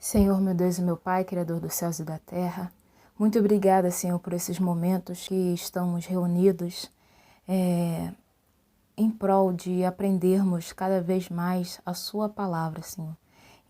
Senhor, meu Deus e meu Pai, Criador dos céus e da terra, muito obrigada, Senhor, por esses momentos que estamos reunidos em prol de aprendermos cada vez mais a Sua palavra, Senhor.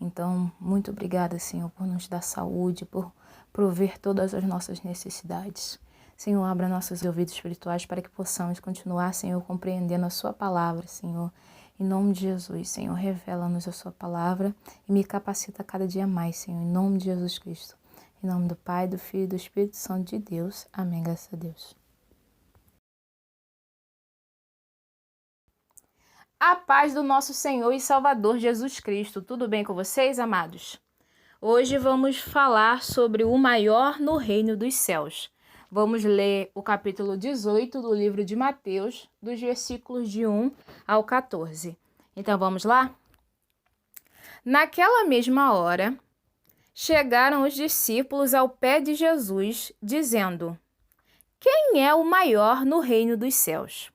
Então, muito obrigada, Senhor, por nos dar saúde, por prover todas as nossas necessidades. Senhor, abra nossos ouvidos espirituais para que possamos continuar, Senhor, compreendendo a Sua palavra, Senhor. Em nome de Jesus, Senhor, revela-nos a Sua palavra e me capacita cada dia mais, Senhor, em nome de Jesus Cristo. Em nome do Pai, do Filho e do Espírito Santo de Deus. Amém, graças a Deus. A paz do nosso Senhor e Salvador Jesus Cristo. Tudo bem com vocês, amados? Hoje vamos falar sobre o maior no reino dos céus. Vamos ler o capítulo 18 do livro de Mateus, dos versículos de 1 ao 14. Então vamos lá? Naquela mesma hora, chegaram os discípulos ao pé de Jesus, dizendo: Quem é o maior no reino dos céus?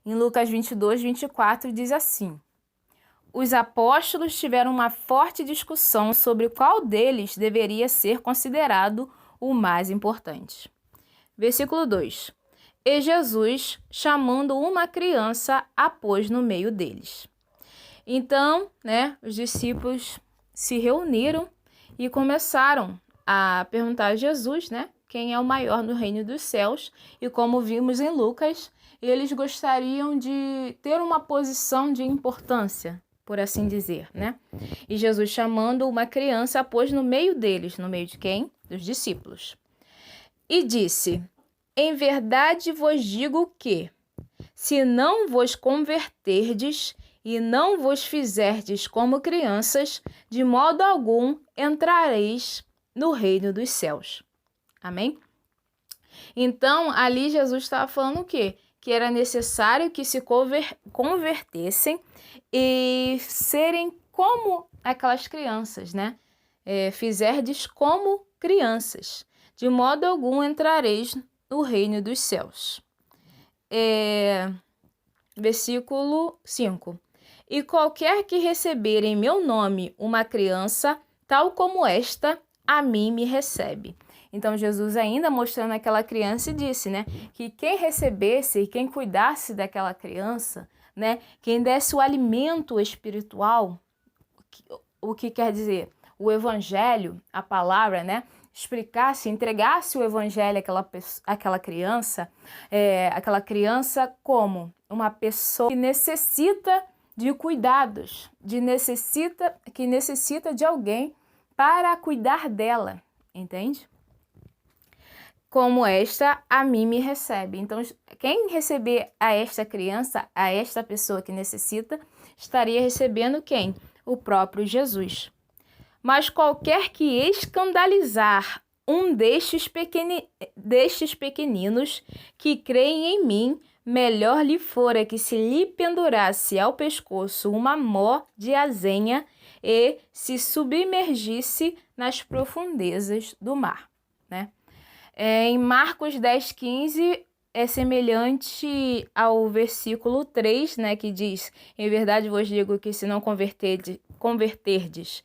Em Lucas 22, 24 diz assim: Os apóstolos tiveram uma forte discussão sobre qual deles deveria ser considerado o mais importante. Versículo 2. E Jesus, chamando uma criança, a pôs no meio deles. Então, os discípulos se reuniram e começaram a perguntar a Jesus, quem é o maior no reino dos céus. E como vimos em Lucas, eles gostariam de ter uma posição de importância, por assim dizer, E Jesus, chamando uma criança, a pôs no meio deles. No meio de quem? Dos discípulos. E disse: Em verdade vos digo que, se não vos converterdes e não vos fizerdes como crianças, de modo algum entrareis no reino dos céus. Amém? Então, ali Jesus estava falando o quê? Que era necessário que se convertessem e serem como aquelas crianças, fizerdes como crianças. De modo algum entrareis no reino dos céus. Versículo 5. E qualquer que receber em meu nome uma criança, tal como esta, a mim me recebe. Então, Jesus ainda mostrando aquela criança disse, que quem recebesse e quem cuidasse daquela criança, quem desse o alimento espiritual, o que quer dizer? O evangelho, a palavra, explicasse, entregasse o evangelho àquela criança como uma pessoa que necessita de cuidados, que necessita de alguém para cuidar dela, entende? Como esta, a mim me recebe. Então, quem receber a esta criança, a esta pessoa que necessita, estaria recebendo quem? O próprio Jesus. Mas qualquer que escandalizar um destes pequeninos que creem em mim, melhor lhe fora que se lhe pendurasse ao pescoço uma mó de azenha e se submergisse nas profundezas do mar. Em Marcos 10, 15, é semelhante ao versículo 3, que diz: Em verdade vos digo que se não converterdes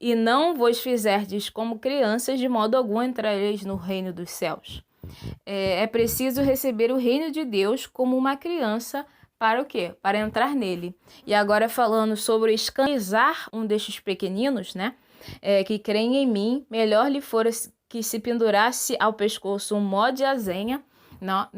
e não vos fizerdes como crianças, de modo algum entrareis no reino dos céus. É preciso receber o reino de Deus como uma criança para o quê? Para entrar nele. E agora falando sobre escandalizar um destes pequeninos, que creem em mim, melhor lhe fora que se pendurasse ao pescoço um mó de azenha. Não,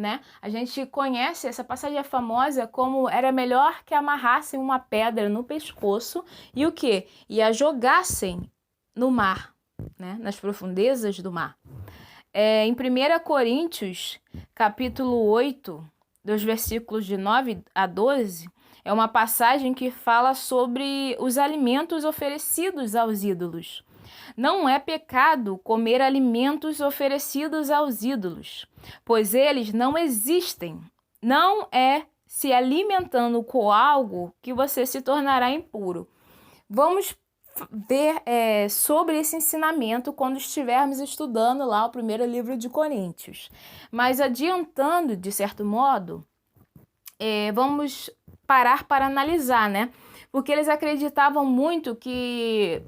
A gente conhece essa passagem famosa como era melhor que amarrassem uma pedra no pescoço e o quê? E a jogassem no mar, nas profundezas do mar. Em 1 Coríntios, capítulo 8, dos versículos de 9 a 12, é uma passagem que fala sobre os alimentos oferecidos aos ídolos. Não é pecado comer alimentos oferecidos aos ídolos, pois eles não existem. Não é se alimentando com algo que você se tornará impuro. Vamos ver sobre esse ensinamento quando estivermos estudando lá o primeiro livro de Coríntios. Mas adiantando, de certo modo, vamos parar para analisar, Porque eles acreditavam muito que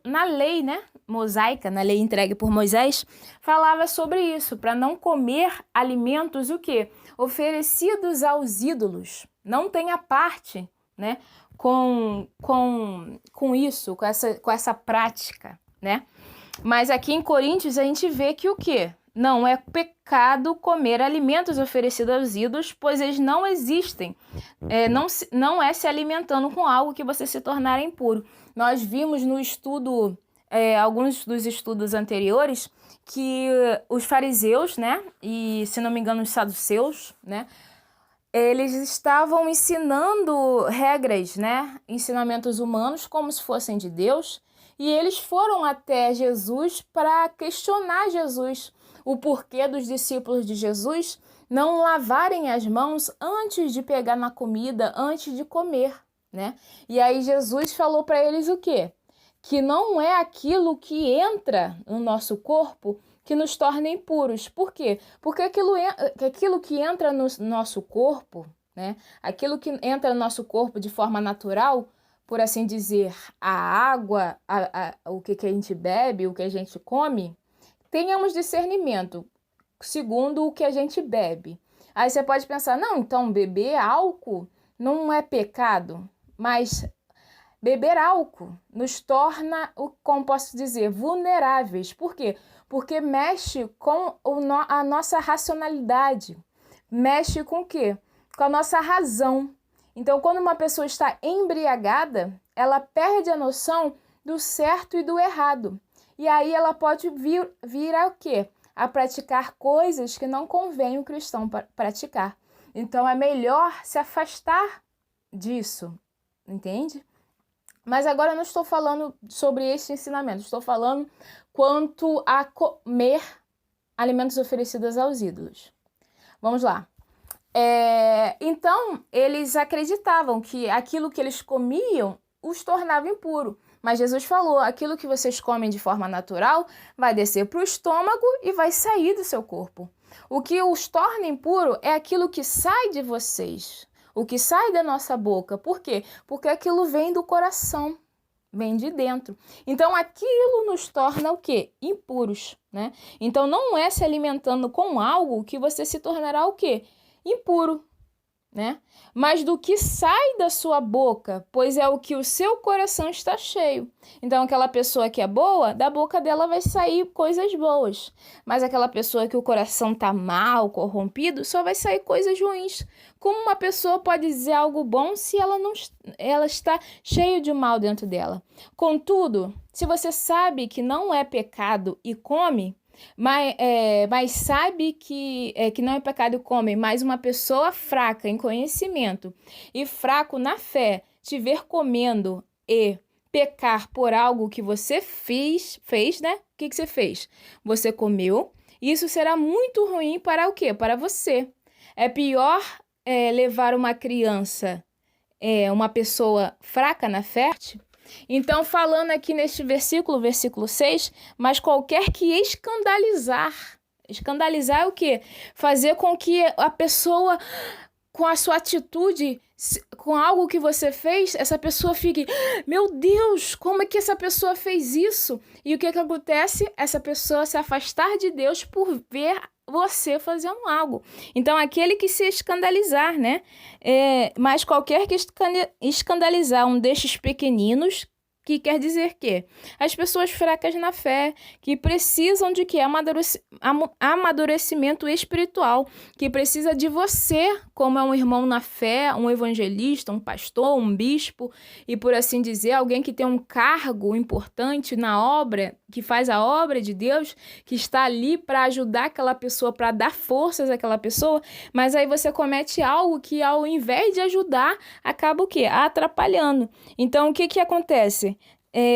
na lei, né, mosaica, na lei entregue por Moisés, falava sobre isso, para não comer alimentos o quê? Oferecidos aos ídolos. Não tenha parte, né, com isso, com essa prática, né? Mas aqui em Coríntios a gente vê que o quê? Não é pecado comer alimentos oferecidos aos ídolos, pois eles não existem. Não é se alimentando com algo que você se tornar impuro. Nós vimos no estudo, alguns dos estudos anteriores, que os fariseus, né, e se não me engano os saduceus, né, eles estavam ensinando regras, né, ensinamentos humanos como se fossem de Deus, e eles foram até Jesus para questionar Jesus, o porquê dos discípulos de Jesus não lavarem as mãos antes de pegar na comida, antes de comer, né? E aí Jesus falou para eles o quê? Que não é aquilo que entra no nosso corpo que nos torna impuros. Por quê? Porque aquilo que entra no nosso corpo, né? Aquilo que entra no nosso corpo de forma natural, por assim dizer, a água, o que a gente bebe, o que a gente come, tenhamos discernimento segundo o que a gente bebe. Aí você pode pensar, não, então beber álcool não é pecado, mas beber álcool nos torna, como posso dizer, vulneráveis. Por quê? Porque mexe com a nossa racionalidade. Mexe com o quê? Com a nossa razão. Então, quando uma pessoa está embriagada, ela perde a noção do certo e do errado. E aí ela pode vir a quê? A praticar coisas que não convém o cristão praticar. Então é melhor se afastar disso, entende? Mas agora eu não estou falando sobre este ensinamento, estou falando quanto a comer alimentos oferecidos aos ídolos. Vamos lá. Então, eles acreditavam que aquilo que eles comiam os tornava impuro. Mas Jesus falou, aquilo que vocês comem de forma natural vai descer para o estômago e vai sair do seu corpo. O que os torna impuro é aquilo que sai de vocês, o que sai da nossa boca. Por quê? Porque aquilo vem do coração, vem de dentro. Então, aquilo nos torna o quê? Impuros, né? Então, não é se alimentando com algo que você se tornará o quê? Impuro, né? Mas do que sai da sua boca, pois é o que o seu coração está cheio. Então, aquela pessoa que é boa, da boca dela vai sair coisas boas. Mas aquela pessoa que o coração está mal, corrompido, só vai sair coisas ruins. Como uma pessoa pode dizer algo bom se ela está cheia de mal dentro dela? Contudo, se você sabe que não é pecado e come, mas sabe que não é pecado e come, mas uma pessoa fraca em conhecimento e fraco na fé te ver comendo e pecar por algo que você fez, né? O que você fez? Você comeu. Isso será muito ruim para o quê? Para você. É pior levar uma criança, uma pessoa fraca na fé. Então, falando aqui neste versículo 6, mas qualquer que escandalizar é o quê? Fazer com que a pessoa, com a sua atitude, com algo que você fez, essa pessoa fique, meu Deus, como é que essa pessoa fez isso? E o que acontece? Essa pessoa se afastar de Deus por ver você fazendo algo. Então, aquele que se escandalizar, né? Mas qualquer que escandalizar um destes pequeninos, que quer dizer que as pessoas fracas na fé, que precisam de que amadurecimento espiritual, que precisa de você, como é um irmão na fé, um evangelista, um pastor, um bispo, e por assim dizer, alguém que tem um cargo importante na obra, que faz a obra de Deus, que está ali para ajudar aquela pessoa, para dar forças àquela pessoa, mas aí você comete algo que, ao invés de ajudar, acaba o quê? Atrapalhando. Então, o que acontece?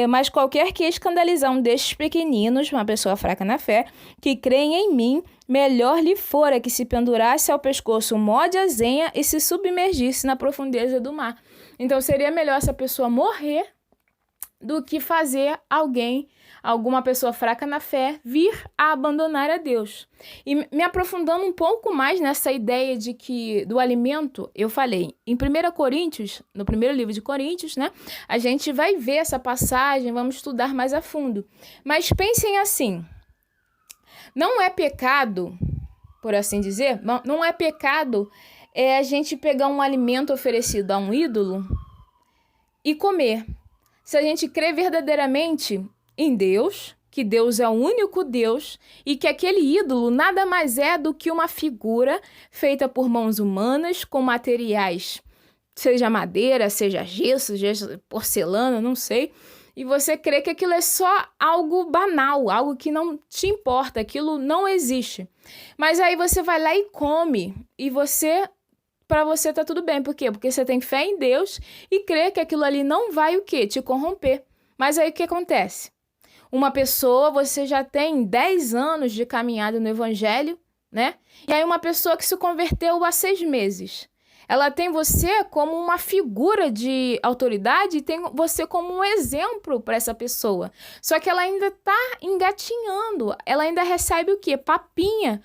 Mas qualquer que escandalizar um destes pequeninos, uma pessoa fraca na fé, que creem em mim, melhor lhe fora que se pendurasse ao pescoço um mó de azenha e se submergisse na profundeza do mar. Então, seria melhor essa pessoa morrer do que fazer alguma pessoa fraca na fé, vir a abandonar a Deus. E me aprofundando um pouco mais nessa ideia de que do alimento, eu falei, em 1 Coríntios, no primeiro livro de Coríntios, né? A gente vai ver essa passagem, vamos estudar mais a fundo. Mas pensem assim, não é pecado, por assim dizer, não é pecado a gente pegar um alimento oferecido a um ídolo e comer. Se a gente crê verdadeiramente em Deus, que Deus é o único Deus e que aquele ídolo nada mais é do que uma figura feita por mãos humanas com materiais, seja madeira, seja gesso, seja porcelana, não sei, e você crê que aquilo é só algo banal, algo que não te importa, aquilo não existe. Mas aí você vai lá e come, e para você tá tudo bem. Por quê? Porque você tem fé em Deus e crê que aquilo ali não vai o quê? Te corromper. Mas aí o que acontece? Uma pessoa, você já tem 10 anos de caminhada no evangelho, né? E aí uma pessoa que se converteu há 6 meses. Ela tem você como uma figura de autoridade e tem você como um exemplo para essa pessoa. Só que ela ainda está engatinhando. Ela ainda recebe o quê? Papinha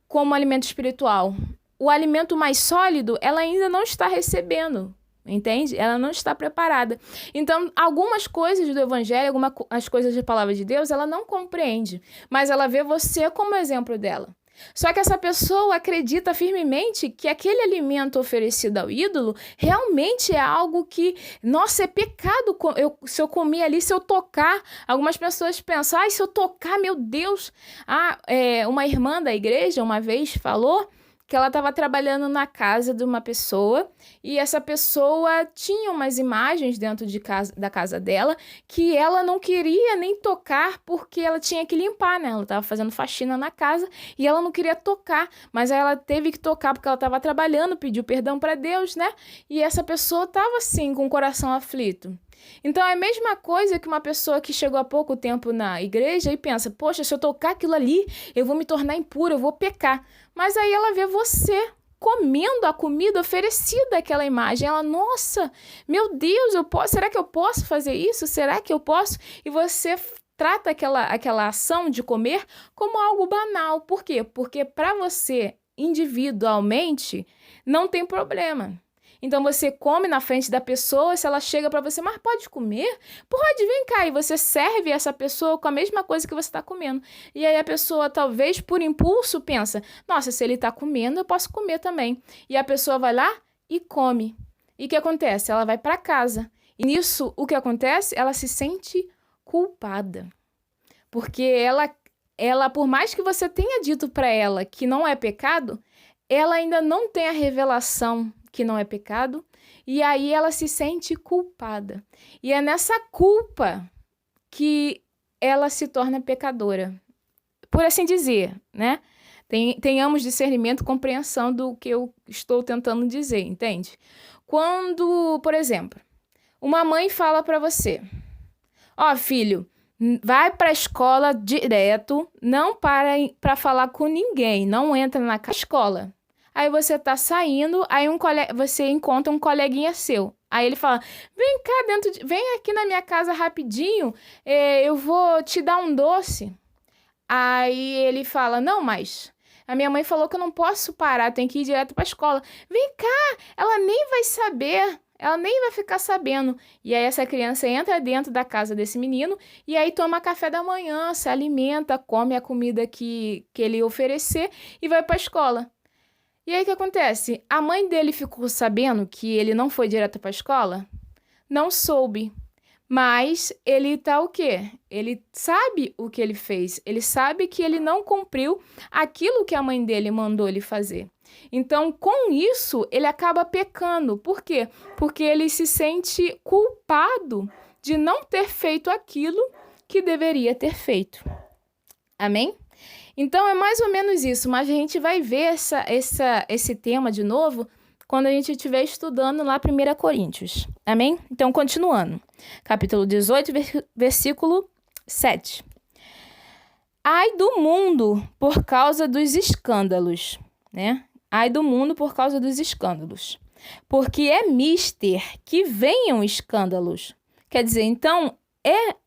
como alimento espiritual. O alimento mais sólido, ela ainda não está recebendo. Entende? Ela não está preparada. Então, algumas coisas do evangelho, algumas coisas da palavra de Deus, ela não compreende. Mas ela vê você como exemplo dela. Só que essa pessoa acredita firmemente que aquele alimento oferecido ao ídolo realmente é algo que, nossa, é pecado se eu comer ali, se eu tocar. Algumas pessoas pensam, se eu tocar, meu Deus. Uma irmã da igreja uma vez falou que ela estava trabalhando na casa de uma pessoa e essa pessoa tinha umas imagens dentro da casa dela que ela não queria nem tocar porque ela tinha que limpar, né? Ela estava fazendo faxina na casa e ela não queria tocar, mas aí ela teve que tocar porque ela estava trabalhando, pediu perdão para Deus, né? E essa pessoa estava assim, com o coração aflito. Então é a mesma coisa que uma pessoa que chegou há pouco tempo na igreja e pensa, poxa, se eu tocar aquilo ali, eu vou me tornar impura, eu vou pecar. Mas aí ela vê você comendo a comida oferecida àquela imagem. Ela, nossa, meu Deus, será que eu posso fazer isso? Será que eu posso? E você trata aquela ação de comer como algo banal. Por quê? Porque para você, individualmente, não tem problema. Então você come na frente da pessoa, se ela chega para você, mas pode comer? Pode, vem cá. E você serve essa pessoa com a mesma coisa que você está comendo. E aí a pessoa, talvez por impulso, pensa, nossa, se ele está comendo, eu posso comer também. E a pessoa vai lá e come. E o que acontece? Ela vai para casa. E nisso, o que acontece? Ela se sente culpada. Porque ela, por mais que você tenha dito para ela que não é pecado, ela ainda não tem a revelação que não é pecado, e aí ela se sente culpada. E é nessa culpa que ela se torna pecadora. Por assim dizer, né? Tenhamos discernimento e compreensão do que eu estou tentando dizer, entende? Quando, por exemplo, uma mãe fala para você, filho, vai para a escola direto, não para falar com ninguém, não entra na escola. Aí você tá saindo, aí você encontra um coleguinha seu. Aí ele fala, vem cá vem aqui na minha casa rapidinho, eu vou te dar um doce. Aí ele fala, não, mas a minha mãe falou que eu não posso parar, tem que ir direto pra escola. Vem cá, ela nem vai saber, ela nem vai ficar sabendo. E aí essa criança entra dentro da casa desse menino e aí toma café da manhã, se alimenta, come a comida que ele oferecer e vai pra escola. E aí o que acontece? A mãe dele ficou sabendo que ele não foi direto para a escola? Não soube. Mas ele tá o quê? Ele sabe o que ele fez. Ele sabe que ele não cumpriu aquilo que a mãe dele mandou ele fazer. Então, com isso, ele acaba pecando. Por quê? Porque ele se sente culpado de não ter feito aquilo que deveria ter feito. Amém? Então, é mais ou menos isso, mas a gente vai ver esse tema de novo quando a gente estiver estudando lá 1 Coríntios. Amém? Então, continuando. Capítulo 18, versículo 7. Ai do mundo por causa dos escândalos, né? Ai do mundo por causa dos escândalos. Porque é mister que venham escândalos. Quer dizer, então,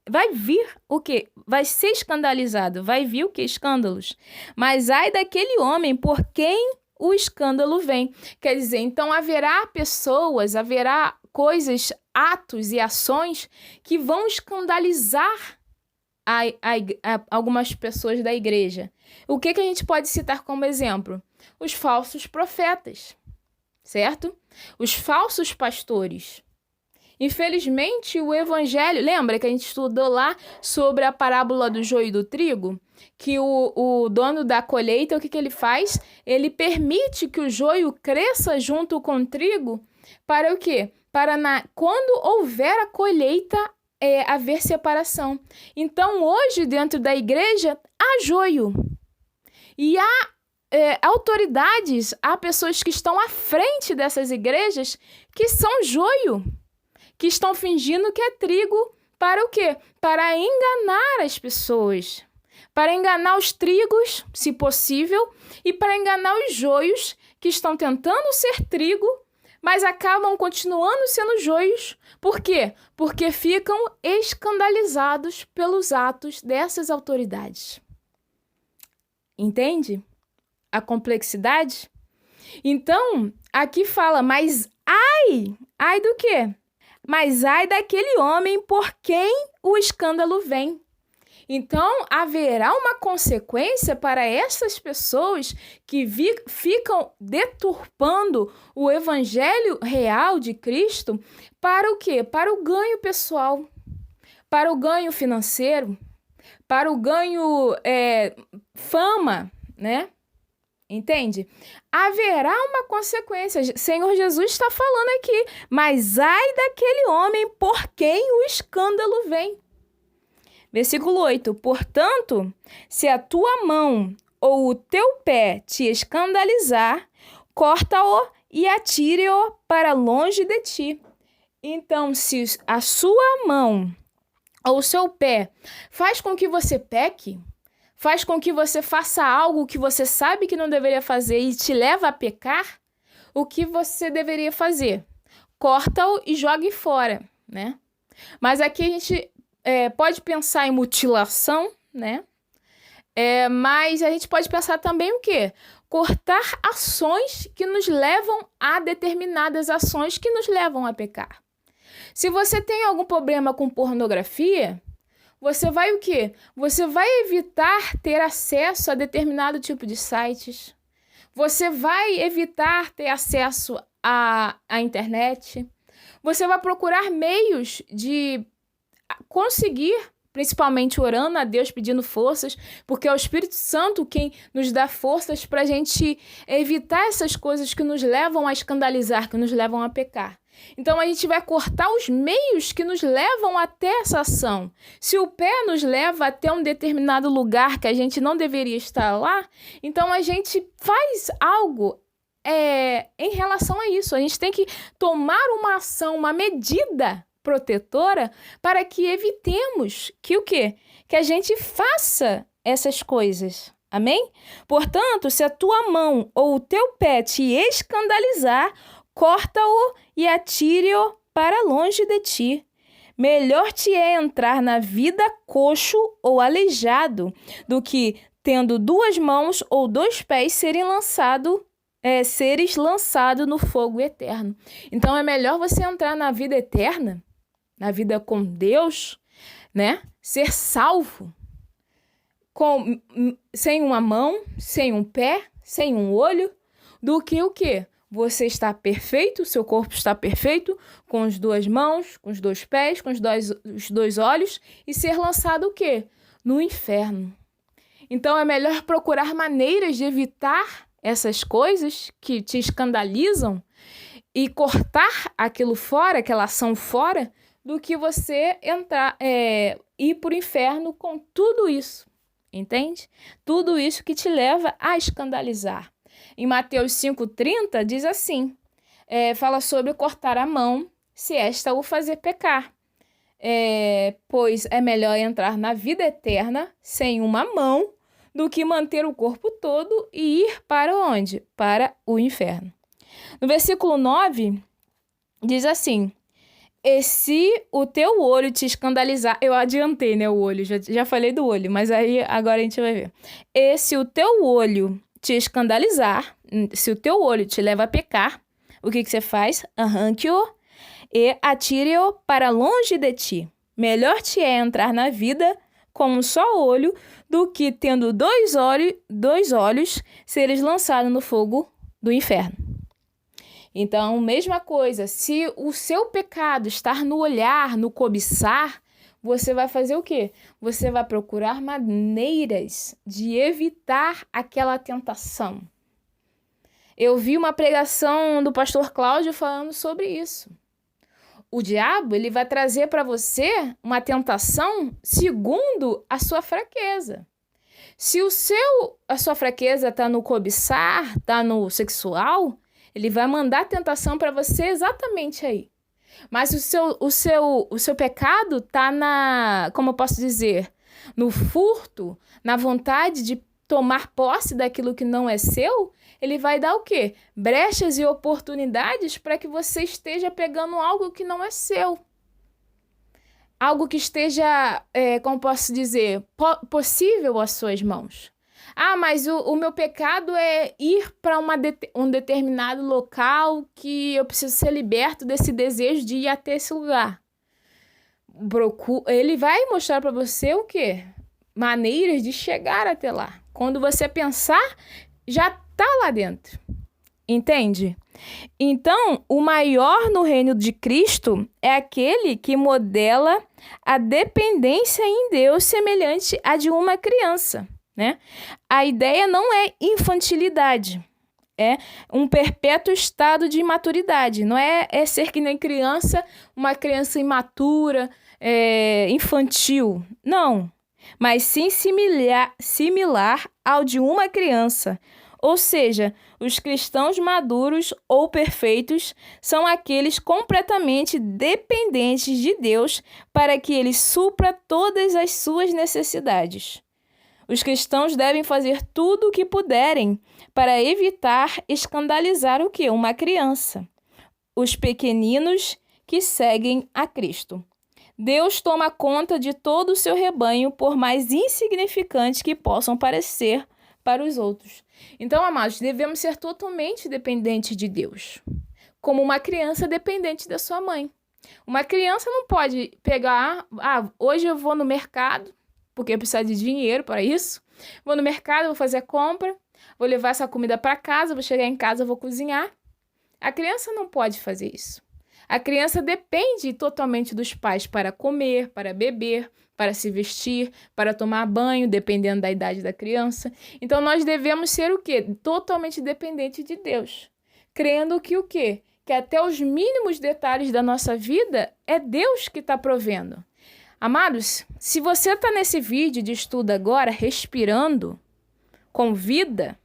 vai vir o quê? Vai ser escandalizado, vai vir o quê? Escândalos. Mas ai daquele homem por quem o escândalo vem. Quer dizer, então haverá pessoas, haverá coisas, atos e ações que vão escandalizar algumas pessoas da igreja. O que a gente pode citar como exemplo? Os falsos profetas, certo? Os falsos pastores. Infelizmente, o evangelho... Lembra que a gente estudou lá sobre a parábola do joio e do trigo? Que o dono da colheita, o que ele faz? Ele permite que o joio cresça junto com o trigo para o quê? Para quando houver a colheita, haver separação. Então, hoje, dentro da igreja, há joio. E há autoridades, há pessoas que estão à frente dessas igrejas que são joio, que estão fingindo que é trigo para o quê? Para enganar as pessoas, para enganar os trigos, se possível, e para enganar os joios que estão tentando ser trigo, mas acabam continuando sendo joios. Por quê? Porque ficam escandalizados pelos atos dessas autoridades. Entende a complexidade? Então, aqui fala, mas ai do quê? Mas ai daquele homem por quem o escândalo vem. Então, haverá uma consequência para essas pessoas que ficam deturpando o evangelho real de Cristo para o quê? Para o ganho pessoal, para o ganho financeiro, para o ganho fama, né? Entende? Haverá uma consequência. Senhor Jesus está falando aqui, mas ai daquele homem por quem o escândalo vem. Versículo 8. Portanto, se a tua mão ou o teu pé te escandalizar, corta-o e atire-o para longe de ti. Então, se a sua mão ou o seu pé faz com que você peque, faz com que você faça algo que você sabe que não deveria fazer e te leva a pecar, o que você deveria fazer? Corta-o e jogue fora, né? Mas aqui a gente pode pensar em mutilação, né? Mas a gente pode pensar também o quê? Cortar ações que nos levam a determinadas ações que nos levam a pecar. Se você tem algum problema com pornografia, você vai o quê? Você vai evitar ter acesso a determinado tipo de sites. Você vai evitar ter acesso à internet. Você vai procurar meios de conseguir, principalmente orando a Deus, pedindo forças, porque é o Espírito Santo quem nos dá forças para a gente evitar essas coisas que nos levam a escandalizar, que nos levam a pecar. Então, a gente vai cortar os meios que nos levam até essa ação. Se o pé nos leva até um determinado lugar que a gente não deveria estar lá, então a gente faz algo em relação a isso. A gente tem que tomar uma ação, uma medida protetora para que evitemos que o quê? Que a gente faça essas coisas. Amém? Portanto, se a tua mão ou o teu pé te escandalizar, corta-o e atire-o para longe de ti. Melhor te é entrar na vida coxo ou aleijado do que, tendo 2 mãos ou 2 pés, seres lançado no fogo eterno. Então, é melhor você entrar na vida eterna, na vida com Deus, né? Ser salvo, sem uma mão, sem um pé, sem um olho, do que o quê? Você está perfeito, seu corpo está perfeito, com as 2 mãos, com os 2 pés, com os dois olhos, e ser lançado o quê? No inferno. Então, é melhor procurar maneiras de evitar essas coisas que te escandalizam e cortar aquilo fora, aquela ação fora, do que você ir para o inferno com tudo isso, entende? Tudo isso que te leva a escandalizar. Em Mateus 5,30 diz assim, fala sobre cortar a mão, se esta o fazer pecar. Pois é melhor entrar na vida eterna sem uma mão do que manter o corpo todo e ir para onde? Para o inferno. No versículo 9, diz assim, E se o teu olho te escandalizar... Eu adiantei, né, o olho. Já falei do olho, mas aí agora a gente vai ver. E se o teu olho te escandalizar, se o teu olho te leva a pecar, o que você faz? Arranque-o e atire-o para longe de ti. Melhor te é entrar na vida com um só olho do que tendo dois olhos seres lançado no fogo do inferno. Então, mesma coisa, se o seu pecado estar no olhar, no cobiçar, você vai fazer o quê? Você vai procurar maneiras de evitar aquela tentação. Eu vi uma pregação do pastor Cláudio falando sobre isso. O diabo, ele vai trazer para você uma tentação segundo a sua fraqueza. Se a sua fraqueza está no cobiçar, está no sexual, ele vai mandar tentação para você exatamente aí. Mas o seu pecado está como eu posso dizer, no furto, na vontade de tomar posse daquilo que não é seu, ele vai dar o quê? Brechas e oportunidades para que você esteja pegando algo que não é seu. Algo que esteja, como posso dizer, possível às suas mãos. Ah, mas o meu pecado é ir para um determinado local que eu preciso ser liberto desse desejo de ir até esse lugar. Ele vai mostrar para você o quê? Maneiras de chegar até lá. Quando você pensar, já está lá dentro. Entende? Então, o maior no reino de Cristo é aquele que modela a dependência em Deus semelhante à de uma criança, né? A ideia não é infantilidade, é um perpétuo estado de imaturidade. Não é ser que nem criança, uma criança imatura, infantil. Não, mas sim similar ao de uma criança. Ou seja, os cristãos maduros ou perfeitos são aqueles completamente dependentes de Deus para que Ele supra todas as suas necessidades. Os cristãos devem fazer tudo o que puderem para evitar escandalizar o quê? Uma criança. Os pequeninos que seguem a Cristo. Deus toma conta de todo o seu rebanho, por mais insignificantes que possam parecer para os outros. Então, amados, devemos ser totalmente dependentes de Deus, como uma criança dependente da sua mãe. Uma criança não pode pegar, hoje eu vou no mercado, porque eu preciso de dinheiro para isso, vou no mercado, vou fazer a compra, vou levar essa comida para casa, vou chegar em casa, vou cozinhar. A criança não pode fazer isso. A criança depende totalmente dos pais para comer, para beber, para se vestir, para tomar banho, dependendo da idade da criança. Então, nós devemos ser o quê? Totalmente dependentes de Deus. Crendo que o quê? Que até os mínimos detalhes da nossa vida é Deus que está provendo. Amados, se você está nesse vídeo de estudo agora, respirando, com vida,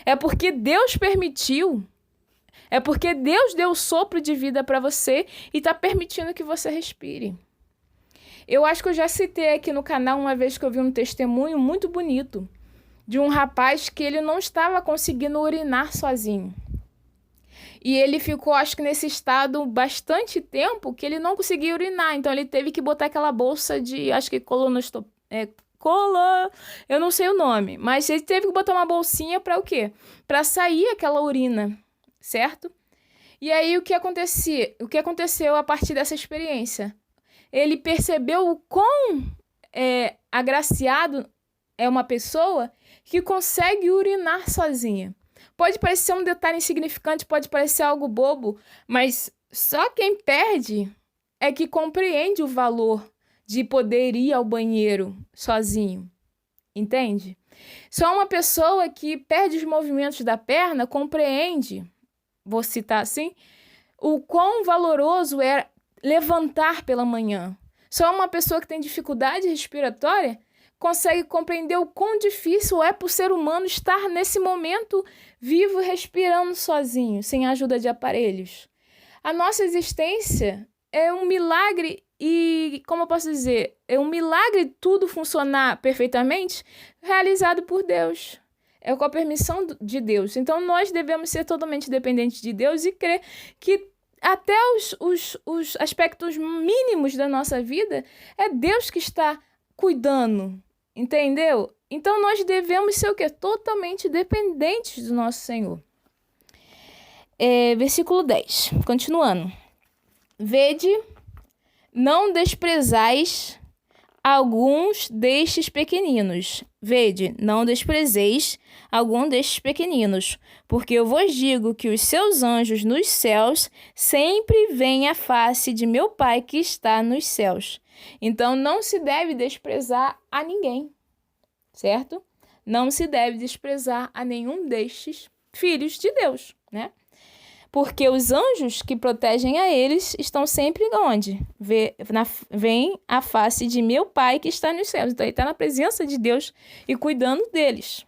é porque Deus permitiu. É porque Deus deu o sopro de vida para você e está permitindo que você respire. Eu acho que eu já citei aqui no canal uma vez que eu vi um testemunho muito bonito de um rapaz que ele não estava conseguindo urinar sozinho. E ele ficou, acho que nesse estado bastante tempo que ele não conseguia urinar. Então ele teve que botar aquela bolsa de, acho que eu não sei o nome, mas ele teve que botar uma bolsinha para o quê? Para sair aquela urina. Certo? E aí o que aconteceu a partir dessa experiência? Ele percebeu o quão agraciado é uma pessoa que consegue urinar sozinha. Pode parecer um detalhe insignificante, pode parecer algo bobo, mas só quem perde é que compreende o valor de poder ir ao banheiro sozinho. Entende? Só uma pessoa que perde os movimentos da perna compreende, vou citar assim, o quão valoroso é levantar pela manhã. Só uma pessoa que tem dificuldade respiratória consegue compreender o quão difícil é para o ser humano estar nesse momento vivo, respirando sozinho, sem a ajuda de aparelhos. A nossa existência é um milagre e, como eu posso dizer, é um milagre tudo funcionar perfeitamente realizado por Deus. É com a permissão de Deus. Então, nós devemos ser totalmente dependentes de Deus e crer que até os aspectos mínimos da nossa vida, é Deus que está cuidando, entendeu? Então, nós devemos ser o quê? Totalmente dependentes do nosso Senhor. Versículo 10, continuando. Vede, não desprezais alguns destes pequeninos. Vede, não desprezeis algum destes pequeninos, porque eu vos digo que os seus anjos nos céus sempre veem a face de meu Pai que está nos céus. Então, não se deve desprezar a ninguém, certo? Não se deve desprezar a nenhum destes filhos de Deus, né? Porque os anjos que protegem a eles estão sempre onde? Vem a face de meu Pai que está nos céus. Então, ele está na presença de Deus e cuidando deles.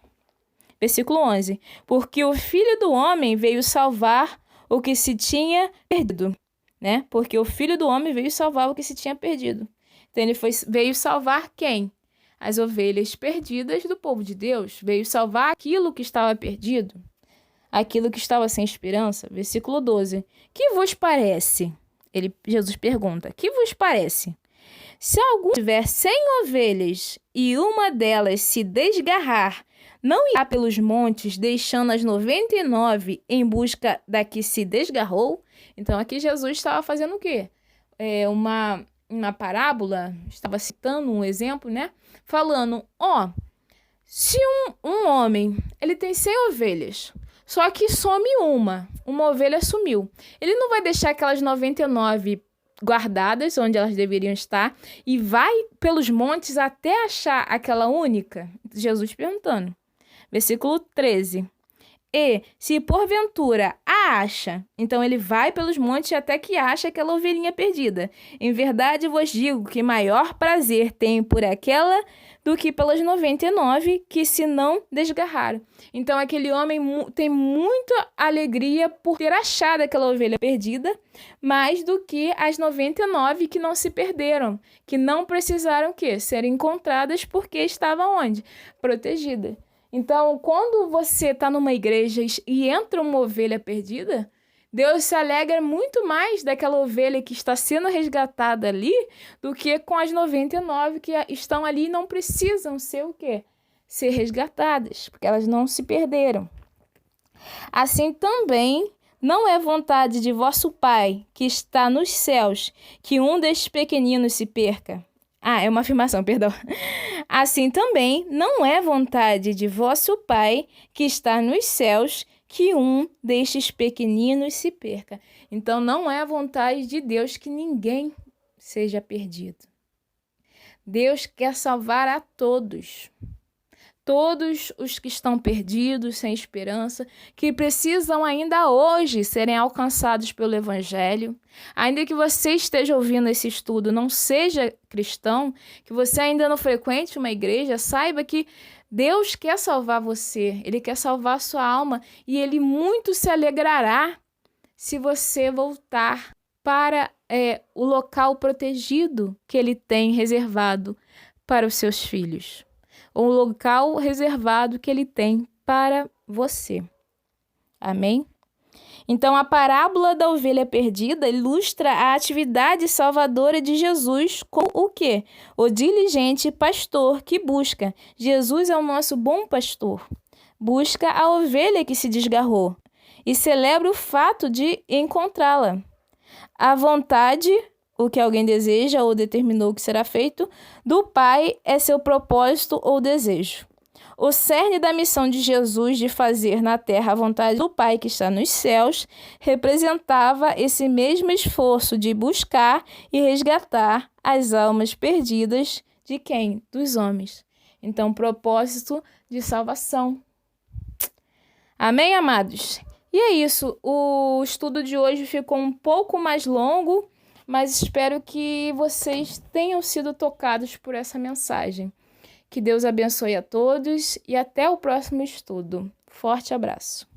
Versículo 11. Porque o Filho do Homem veio salvar o que se tinha perdido. Né? Porque o Filho do Homem veio salvar o que se tinha perdido. Então, ele veio salvar quem? As ovelhas perdidas do povo de Deus. Veio salvar aquilo que estava perdido. Aquilo que estava sem esperança. Versículo 12. Que vos parece? Jesus pergunta. Que vos parece? Se algum tiver 100 ovelhas e uma delas se desgarrar, não irá pelos montes, deixando as 99 em busca da que se desgarrou? Então, aqui Jesus estava fazendo o quê? Uma parábola, estava citando um exemplo, né? Falando, se um homem, ele tem 100 ovelhas, só que some uma ovelha sumiu. Ele não vai deixar aquelas 99 guardadas onde elas deveriam estar e vai pelos montes até achar aquela única? Jesus perguntando. Versículo 13. E, se porventura a acha, então ele vai pelos montes até que acha aquela ovelhinha perdida. Em verdade vos digo que maior prazer tem por aquela do que pelas 99 que se não desgarraram. Então aquele homem tem muita alegria por ter achado aquela ovelha perdida, mais do que as 99 que não se perderam, que não precisaram ser encontradas porque estavam onde? Protegida. Então, quando você está numa igreja e entra uma ovelha perdida, Deus se alegra muito mais daquela ovelha que está sendo resgatada ali do que com as 99 que estão ali e não precisam ser o quê? Ser resgatadas, porque elas não se perderam. Assim também não é vontade de vosso Pai, que está nos céus, que um destes pequeninos se perca. É uma afirmação, perdão. Assim também não é vontade de vosso Pai, que está nos céus, que um destes pequeninos se perca. Então, não é vontade de Deus que ninguém seja perdido. Deus quer salvar a todos. Todos os que estão perdidos, sem esperança, que precisam ainda hoje serem alcançados pelo Evangelho. Ainda que você esteja ouvindo esse estudo, não seja cristão, que você ainda não frequente uma igreja, saiba que Deus quer salvar você, Ele quer salvar a sua alma e Ele muito se alegrará se você voltar para o local protegido que Ele tem reservado para os seus filhos. Um local reservado que Ele tem para você. Amém? Então, a parábola da ovelha perdida ilustra a atividade salvadora de Jesus com o quê? O diligente pastor que busca. Jesus é o nosso bom pastor. Busca a ovelha que se desgarrou e celebra o fato de encontrá-la. A vontade, o que alguém deseja ou determinou que será feito, do Pai é seu propósito ou desejo. O cerne da missão de Jesus de fazer na terra a vontade do Pai que está nos céus representava esse mesmo esforço de buscar e resgatar as almas perdidas de quem? Dos homens. Então, propósito de salvação. Amém, amados? E é isso. O estudo de hoje ficou um pouco mais longo, mas espero que vocês tenham sido tocados por essa mensagem. Que Deus abençoe a todos e até o próximo estudo. Forte abraço.